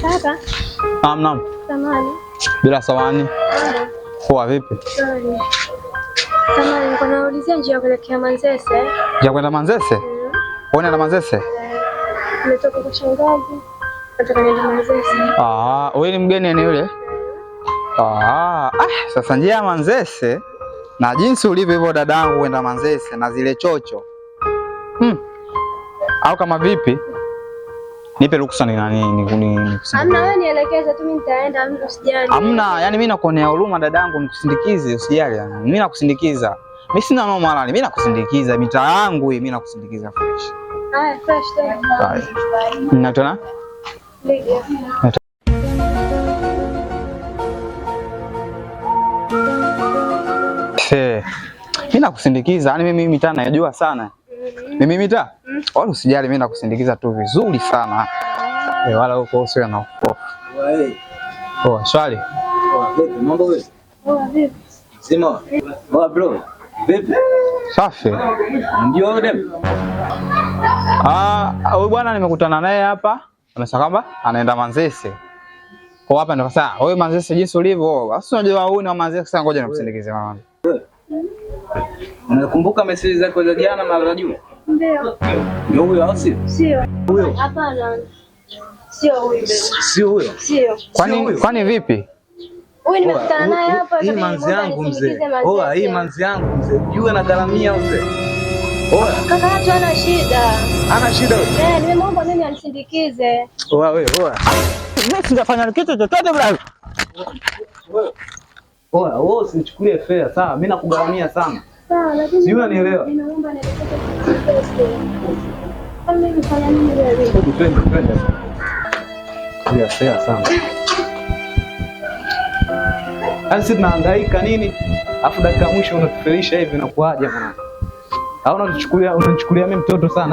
Kaka. Naam. Samahani. Bila samahani. Poa vipi? Sorry. Samahani, niko naulizia njia ya kuelekea Manzese. Ya kwenda Manzese? Unaenda Manzese? Nimetoka kwa shangazi. Nataka niende Manzese. Wewe ni mgeni ni yule? Sasa njia ya Manzese na jinsi ulivyo hivyo dadangu kwenda Manzese na zile chocho. Au kama vipi? Nipe ruksa ni nani Hamna, wewe nielekeze tu, mimi nitaenda, usijali. Hamna, yani mimi nakuonea huruma dadangu, nikusindikize, usijali yani. Mimi nakusindikiza. Mimi sina mama wala, mimi nakusindikiza mitaa yangu hii, mimi nakusindikiza fresh. Haya, fresh tena. Unatona? Lydia. Mimi nakusindikiza, yani mimi mitaa najua sana. Mimi mitaa? Wala usijali, mimi nakusindikiza tu vizuri sana. Wala huko usiwe na hofu. Swali. Vipi mambo vipi? Vipi? Sema. Bro. Vipi? Safi. Ndio wewe? Huyu bwana nimekutana naye hapa. Amesema kwamba anaenda Manzese. Kwa hapa ndo kasa, wewe Manzese jinsi ulivyo. Sasa unajua huyu na Manzese, sasa ngoja nikusindikize mama. Unakumbuka message zako za jana mara juu? Ndio. Ndio huyo au sio? Sio. Huyo. Hapana. Sio huyo. Sio huyo. Sio. Kwani vipi? Wewe nimekutana naye hapa. Hii manzi yangu mzee. Hii manzi yangu mzee. Jua na garamia mzee. Kaka yetu ana shida. Ana shida wewe? Nimemwomba mimi anisindikize. Wewe. Mimi sijafanya kitu chochote brother. Wewe usichukulie fair, sawa? Mimi nakugaramia sana. Sawa, lakini sio unanielewa. Ninaomba nielekeze. Mimi nifanya nini wewe? Twende. Ndio fair sana. Sisi tunahangaika nini? Alafu dakika mwisho unatufelisha hivi, inakuaje bwana? Au unanichukulia mimi mtoto sana?